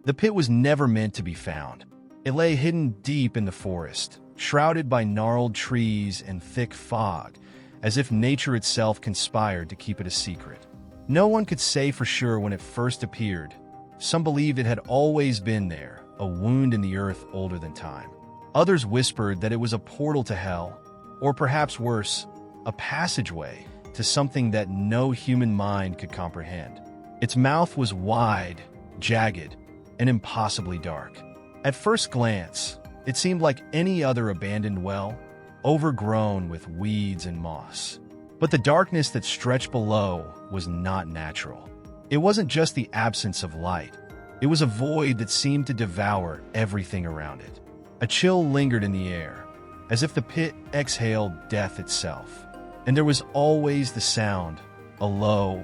The pit was never meant to be found. It lay hidden deep in the forest, shrouded by gnarled trees and thick fog, as if nature itself conspired to keep it a secret. No one could say for sure when it first appeared. Some believed it had always been there, a wound in the earth older than time. Others whispered that it was a portal to hell, or perhaps worse, a passageway to something that no human mind could comprehend. Its mouth was wide, jagged, and impossibly dark. At first glance, it seemed like any other abandoned well, overgrown with weeds and moss. But the darkness that stretched below was not natural. It wasn't just the absence of light. It was a void that seemed to devour everything around it. A chill lingered in the air, as if the pit exhaled death itself. And there was always the sound, a low,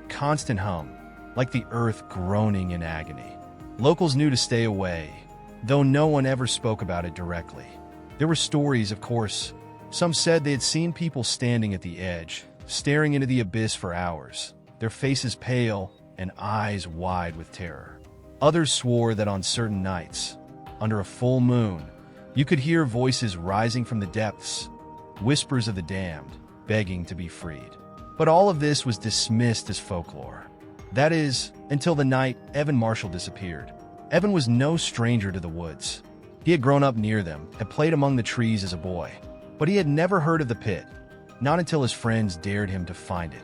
constant hum, like the earth groaning in agony. Locals knew to stay away, though no one ever spoke about it directly. There were stories, of course. Some said they had seen people standing at the edge, staring into the abyss for hours, their faces pale and eyes wide with terror. Others swore that on certain nights, under a full moon, you could hear voices rising from the depths, whispers of the damned, begging to be freed. But all of this was dismissed as folklore. That is, until the night Evan Marshall disappeared. Evan was no stranger to the woods. He had grown up near them, had played among the trees as a boy, but he had never heard of the pit, not until his friends dared him to find it.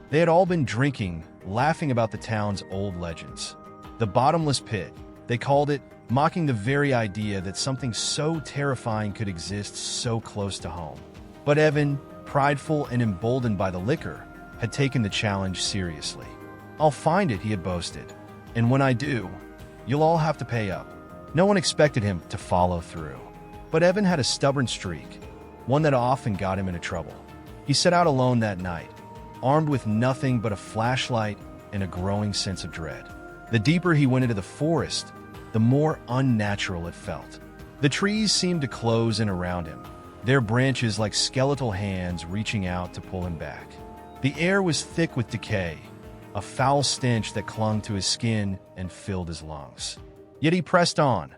They had all been drinking, laughing about the town's old legends. The Bottomless Pit, they called it, mocking the very idea that something so terrifying could exist so close to home. But Evan, prideful and emboldened by the liquor, had taken the challenge seriously. "I'll find it," he had boasted, "and when I do, you'll all have to pay up." No one expected him to follow through. But Evan had a stubborn streak, one that often got him into trouble. He set out alone that night, armed with nothing but a flashlight and a growing sense of dread. The deeper he went into the forest, the more unnatural it felt. The trees seemed to close in around him, their branches like skeletal hands reaching out to pull him back. The air was thick with decay, a foul stench that clung to his skin and filled his lungs. Yet he pressed on,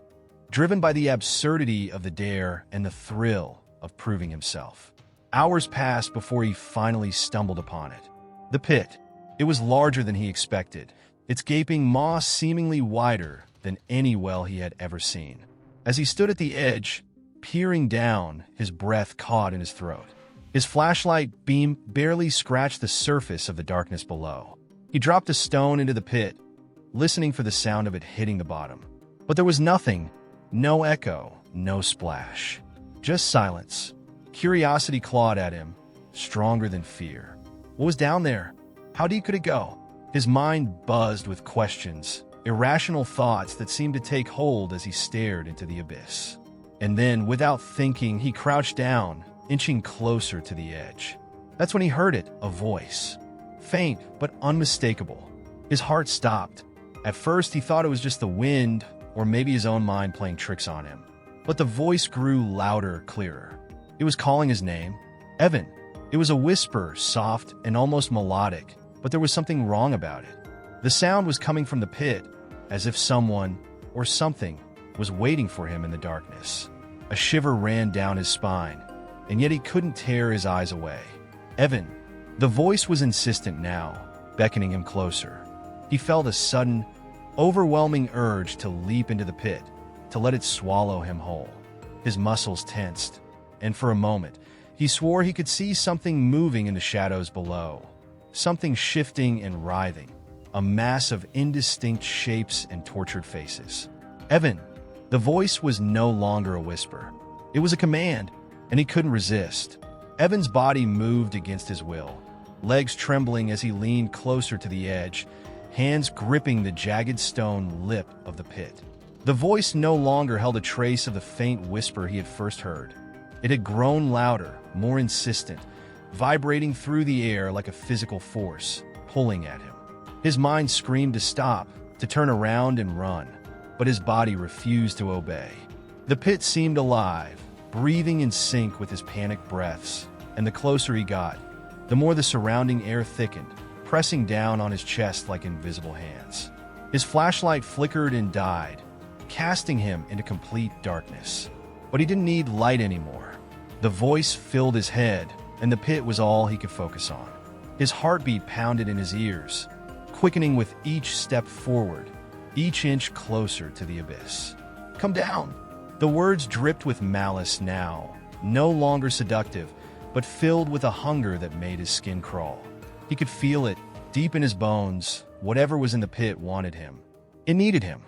driven by the absurdity of the dare and the thrill of proving himself. Hours passed before he finally stumbled upon it. The pit. It was larger than he expected, its gaping maw seemingly wider than any well he had ever seen. As he stood at the edge, peering down, his breath caught in his throat. His flashlight beam barely scratched the surface of the darkness below. He dropped a stone into the pit, listening for the sound of it hitting the bottom. But there was nothing, no echo, no splash. Just silence. Curiosity clawed at him, stronger than fear. What was down there? How deep could it go? His mind buzzed with questions, irrational thoughts that seemed to take hold as he stared into the abyss. And then, without thinking, he crouched down, inching closer to the edge. That's when he heard it, a voice. Faint, but unmistakable. His heart stopped. At first, he thought it was just the wind, or maybe his own mind playing tricks on him. But the voice grew louder, clearer. It was calling his name. Evan. It was a whisper, soft and almost melodic, but there was something wrong about it. The sound was coming from the pit, as if someone, or something, was waiting for him in the darkness. A shiver ran down his spine, and yet he couldn't tear his eyes away. Evan. The voice was insistent now, beckoning him closer. He felt a sudden, overwhelming urge to leap into the pit, to let it swallow him whole. His muscles tensed, and for a moment, he swore he could see something moving in the shadows below. Something shifting and writhing, a mass of indistinct shapes and tortured faces. Evan. The voice was no longer a whisper. It was a command, and he couldn't resist. Evan's body moved against his will, legs trembling as he leaned closer to the edge, hands gripping the jagged stone lip of the pit. The voice no longer held a trace of the faint whisper he had first heard. It had grown louder, more insistent, vibrating through the air like a physical force, pulling at him. His mind screamed to stop, to turn around and run, but his body refused to obey. The pit seemed alive, breathing in sync with his panicked breaths, and the closer he got, the more the surrounding air thickened, pressing down on his chest like invisible hands. His flashlight flickered and died, casting him into complete darkness. But he didn't need light anymore. The voice filled his head, and the pit was all he could focus on. His heartbeat pounded in his ears, quickening with each step forward, each inch closer to the abyss. "Come down!" The words dripped with malice now, no longer seductive, but filled with a hunger that made his skin crawl. He could feel it, deep in his bones. Whatever was in the pit wanted him. It needed him.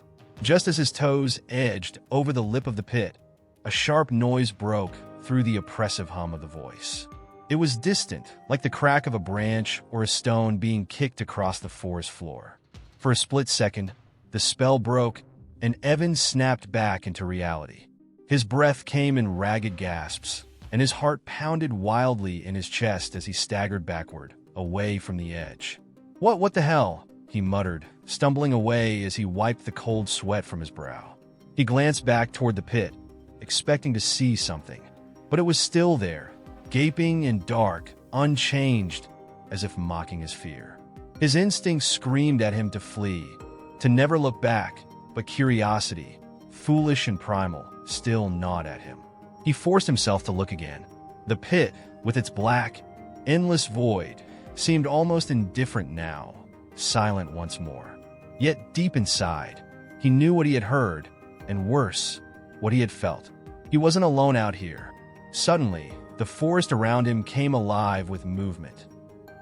Just as his toes edged over the lip of the pit, a sharp noise broke through the oppressive hum of the voice. It was distant, like the crack of a branch or a stone being kicked across the forest floor. For a split second, the spell broke, and Evan snapped back into reality. His breath came in ragged gasps, and his heart pounded wildly in his chest as he staggered backward, away from the edge. What the hell?" he muttered, stumbling away as he wiped the cold sweat from his brow. He glanced back toward the pit, expecting to see something, but it was still there, gaping and dark, unchanged, as if mocking his fear. His instincts screamed at him to flee, to never look back, but curiosity, foolish and primal, still gnawed at him. He forced himself to look again. The pit, with its black, endless void, seemed almost indifferent now, silent once more. Yet deep inside, he knew what he had heard, and worse, what he had felt. He wasn't alone out here. Suddenly, the forest around him came alive with movement.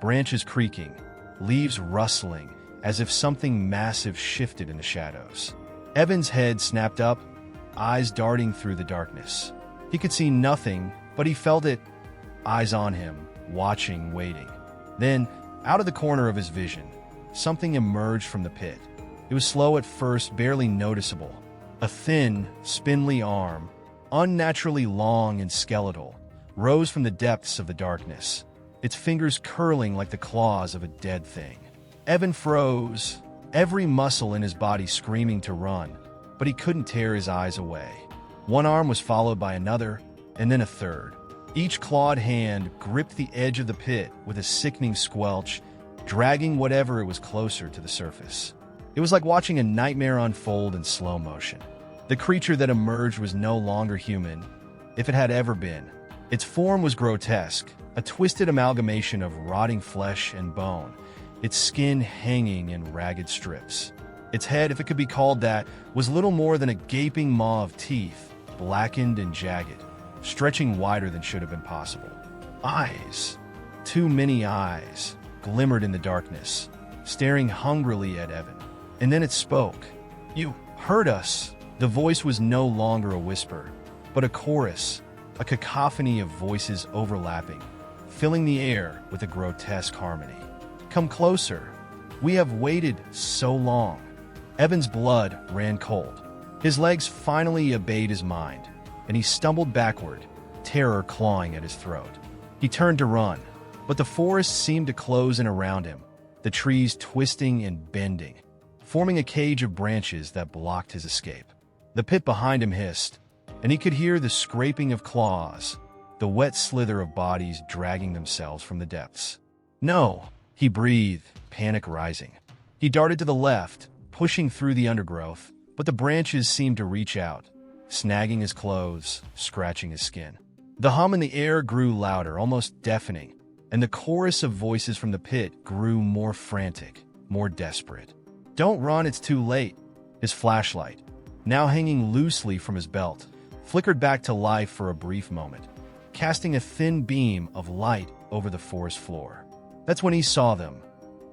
Branches creaking, leaves rustling, as if something massive shifted in the shadows. Evan's head snapped up, eyes darting through the darkness. He could see nothing, but he felt it. Eyes on him, watching, waiting. Then, out of the corner of his vision, something emerged from the pit. It was slow at first, barely noticeable. A thin, spindly arm, unnaturally long and skeletal, rose from the depths of the darkness, its fingers curling like the claws of a dead thing. Evan froze, every muscle in his body screaming to run, but he couldn't tear his eyes away. One arm was followed by another, and then a third. Each clawed hand gripped the edge of the pit with a sickening squelch, dragging whatever it was closer to the surface. It was like watching a nightmare unfold in slow motion. The creature that emerged was no longer human, if it had ever been. Its form was grotesque, a twisted amalgamation of rotting flesh and bone, its skin hanging in ragged strips. Its head, if it could be called that, was little more than a gaping maw of teeth, blackened and jagged, stretching wider than should have been possible. Eyes, too many eyes, glimmered in the darkness, staring hungrily at Evan. And then it spoke. "You heard us." The voice was no longer a whisper, but a chorus, a cacophony of voices overlapping, filling the air with a grotesque harmony. "Come closer. We have waited so long." Evan's blood ran cold. His legs finally obeyed his mind, and he stumbled backward, terror clawing at his throat. He turned to run, but the forest seemed to close in around him, the trees twisting and bending, forming a cage of branches that blocked his escape. The pit behind him hissed, and he could hear the scraping of claws, the wet slither of bodies dragging themselves from the depths. "No," he breathed, panic rising. He darted to the left, pushing through the undergrowth, but the branches seemed to reach out, snagging his clothes, scratching his skin. The hum in the air grew louder, almost deafening, and the chorus of voices from the pit grew more frantic, more desperate. "Don't run, it's too late." His flashlight, now hanging loosely from his belt, flickered back to life for a brief moment, casting a thin beam of light over the forest floor. That's when he saw them,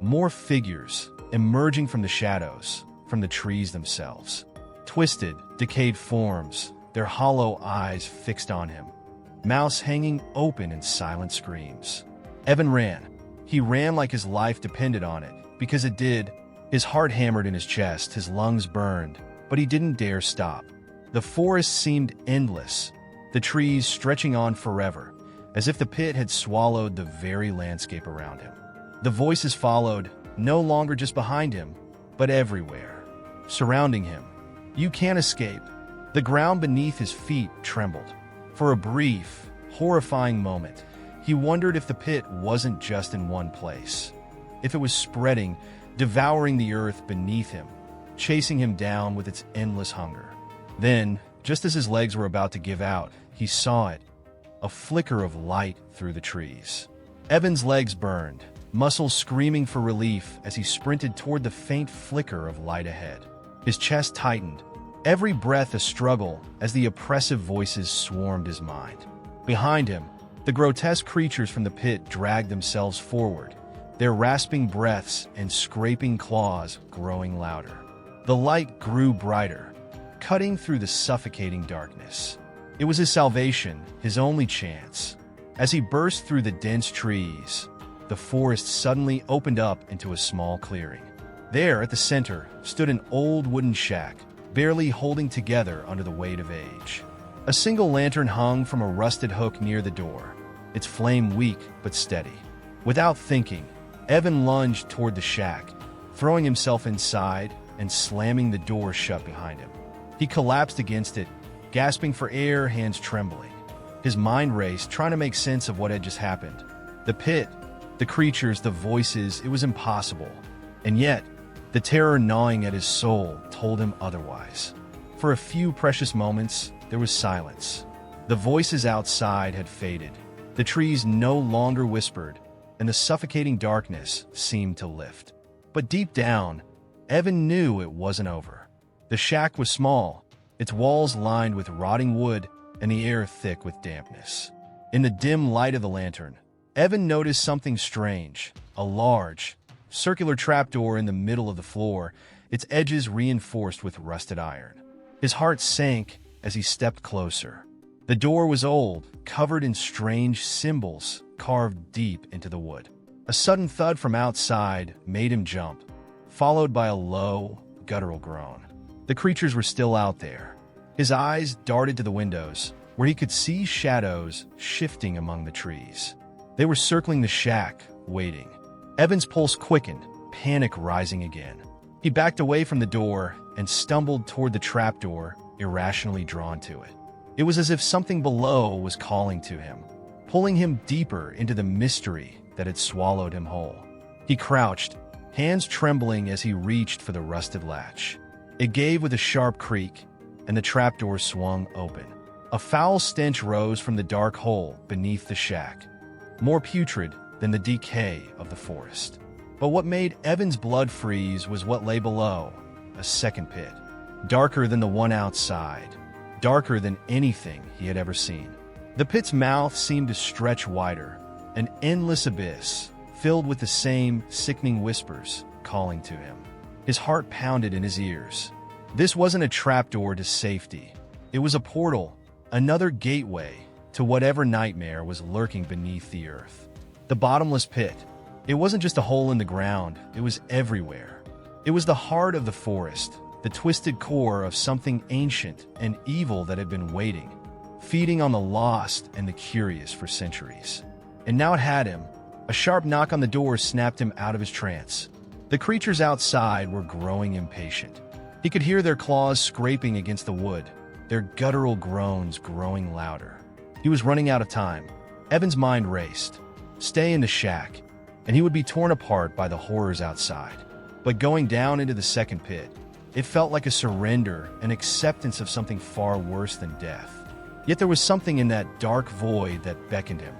more figures emerging from the shadows, from the trees themselves. Twisted, decayed forms, their hollow eyes fixed on him, mouths hanging open in silent screams. Evan ran. He ran like his life depended on it, because it did. His heart hammered in his chest, his lungs burned, but he didn't dare stop. The forest seemed endless, the trees stretching on forever, as if the pit had swallowed the very landscape around him. The voices followed, no longer just behind him, but everywhere, surrounding him. "You can't escape." The ground beneath his feet trembled. For a brief, horrifying moment, he wondered if the pit wasn't just in one place, if it was spreading, devouring the earth beneath him, chasing him down with its endless hunger. Then, just as his legs were about to give out, he saw it, a flicker of light through the trees. Evan's legs burned, muscles screaming for relief as he sprinted toward the faint flicker of light ahead. His chest tightened, every breath a struggle as the oppressive voices swarmed his mind. Behind him, the grotesque creatures from the pit dragged themselves forward, their rasping breaths and scraping claws growing louder. The light grew brighter, cutting through the suffocating darkness. It was his salvation, his only chance. As he burst through the dense trees, the forest suddenly opened up into a small clearing. There, at the center, stood an old wooden shack, barely holding together under the weight of age. A single lantern hung from a rusted hook near the door, its flame weak but steady. Without thinking, Evan lunged toward the shack, throwing himself inside and slamming the door shut behind him. He collapsed against it, gasping for air, hands trembling. His mind raced, trying to make sense of what had just happened. The pit, the creatures, the voices, it was impossible. And yet, the terror gnawing at his soul told him otherwise. For a few precious moments, there was silence. The voices outside had faded. The trees no longer whispered, and the suffocating darkness seemed to lift. But deep down, Evan knew it wasn't over. The shack was small, its walls lined with rotting wood and the air thick with dampness. In the dim light of the lantern, Evan noticed something strange, a large, circular trapdoor in the middle of the floor, its edges reinforced with rusted iron. His heart sank as he stepped closer. The door was old, covered in strange symbols carved deep into the wood. A sudden thud from outside made him jump, followed by a low, guttural groan. The creatures were still out there. His eyes darted to the windows, where he could see shadows shifting among the trees. They were circling the shack, waiting. Evan's pulse quickened, panic rising again. He backed away from the door and stumbled toward the trapdoor, irrationally drawn to it. It was as if something below was calling to him, pulling him deeper into the mystery that had swallowed him whole. He crouched, hands trembling as he reached for the rusted latch. It gave with a sharp creak, and the trapdoor swung open. A foul stench rose from the dark hole beneath the shack, more putrid than the decay of the forest. But what made Evan's blood freeze was what lay below, a second pit, darker than the one outside, darker than anything he had ever seen. The pit's mouth seemed to stretch wider, an endless abyss, filled with the same sickening whispers calling to him. His heart pounded in his ears. This wasn't a trapdoor to safety. It was a portal, another gateway to whatever nightmare was lurking beneath the earth. The bottomless pit. It wasn't just a hole in the ground, it was everywhere. It was the heart of the forest, the twisted core of something ancient and evil that had been waiting, feeding on the lost and the curious for centuries. And now it had him. A sharp knock on the door snapped him out of his trance. The creatures outside were growing impatient. He could hear their claws scraping against the wood, their guttural groans growing louder. He was running out of time. Evan's mind raced. Stay in the shack, and he would be torn apart by the horrors outside. But going down into the second pit, it felt like a surrender, an acceptance of something far worse than death. Yet there was something in that dark void that beckoned him,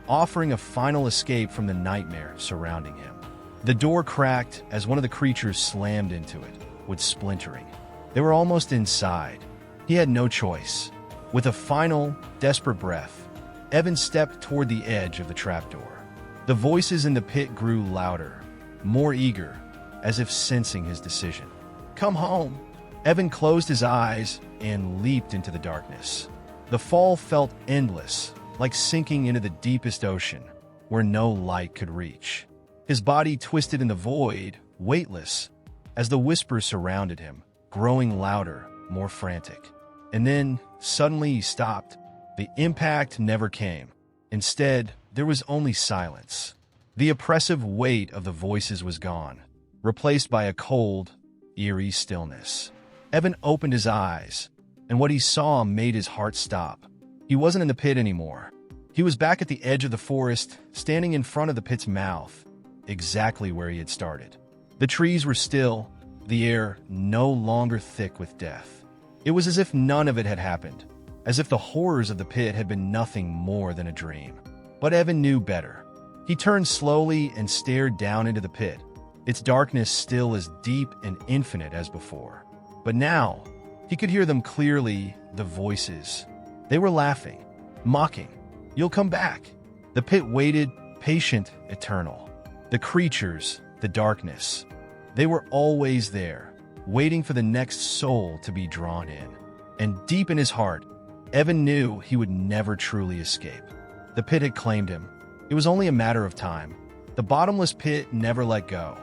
offering a final escape from the nightmare surrounding him. The door cracked as one of the creatures slammed into it, with splintering. They were almost inside. He had no choice. With a final, desperate breath, Evan stepped toward the edge of the trapdoor. The voices in the pit grew louder, more eager, as if sensing his decision. "Come home!" Evan closed his eyes and leaped into the darkness. The fall felt endless, like sinking into the deepest ocean, where no light could reach. His body twisted in the void, weightless, as the whispers surrounded him, growing louder, more frantic. And then, suddenly he stopped. The impact never came. Instead, there was only silence. The oppressive weight of the voices was gone, replaced by a cold, eerie stillness. Evan opened his eyes, and what he saw made his heart stop. He wasn't in the pit anymore. He was back at the edge of the forest, standing in front of the pit's mouth, exactly where he had started. The trees were still, the air no longer thick with death. It was as if none of it had happened, as if the horrors of the pit had been nothing more than a dream. But Evan knew better. He turned slowly and stared down into the pit, its darkness still as deep and infinite as before. But now, he could hear them clearly, the voices. They were laughing, mocking. "You'll come back." The pit waited, patient, eternal. The creatures, the darkness, they were always there, waiting for the next soul to be drawn in. And deep in his heart, Evan knew he would never truly escape. The pit had claimed him. It was only a matter of time. The bottomless pit never let go.